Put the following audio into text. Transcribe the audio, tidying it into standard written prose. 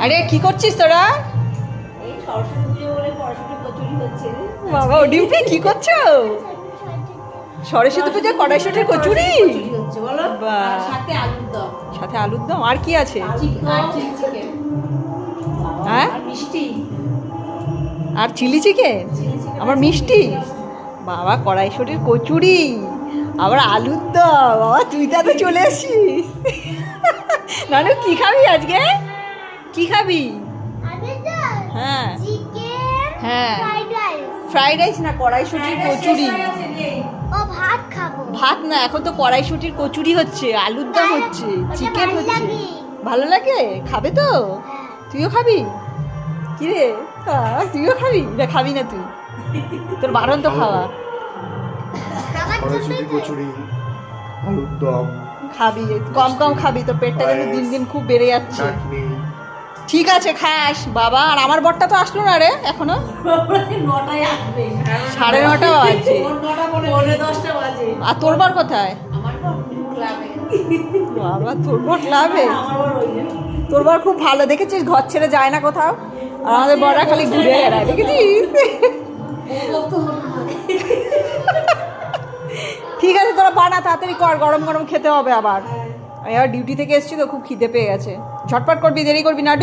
আরে কি করছিস তোরা? এই সরস্বতী পুজো বলে কড়াইশুঁটি কচুরি হচ্ছে রে। বাবা ও ডিম্পি কি করছো? সরস্বতী পূজায় কড়াইশুঁটির কচুরি কচুরি হচ্ছে বলো। বাহ। আর সাথে আলুর দম, সাথে আলুর দম আর কি আছে? আর চিলি চিকেন, হ্যাঁ আর মিষ্টি। আর চিলি চিকেন আবার মিষ্টি। বাবা কড়াইশুঁটির কচুরি আবার আলুর দম, বাবা তুই তো চলে আসিস। নানু কি খাবি আজকে? কি খাবি? হ্যাঁ হ্যাঁ ফ্রাইড রাইস না কড়াইশুঁটির কচুরি। ভাত না, এখন তো কড়াইশুঁটির কচুরি হচ্ছে, আলুর দম হচ্ছে, চিকেন হচ্ছে। ভালো লাগে? খাবে তো? তুইও খাবি? কি রে তুইও খাবি না? খাবি না তুই? তোর বারণ তো খাওয়া। কড়াইশুঁটি কচুরি আলুর দম খাবি, কম কম খাবি, তোর পেটটা যেন দিন দিন খুব বেড়ে যাচ্ছে। চাটনি। ঠিক আছে খাস বাবা। আর আমার বরটা তো আসলো না রে এখনো। 9টায় আসবে, 9:30 বাজে। ওর 9টা পৌনে 10টা বাজে। আর তোর বর কোথায়? আমার বর ক্লাবে। বাবা তোর বর ক্লাবে? আমার বর ওই যে তোর বর খুব ভালো, দেখেছিস ঘর ছেড়ে যায় না কোথাও। আর আমাদের বররা খালি ঘুরে বেড়ায়, দেখেছিস? ঠিক আছে তোরা বানা, তাড়াতাড়ি কর, গরম গরম খেতে হবে আবার। আমি আবার ডিউটি থেকে এসেছি তো খুব খিদে পেয়ে গেছে। ঝটপট করবি, দেরি করবি না।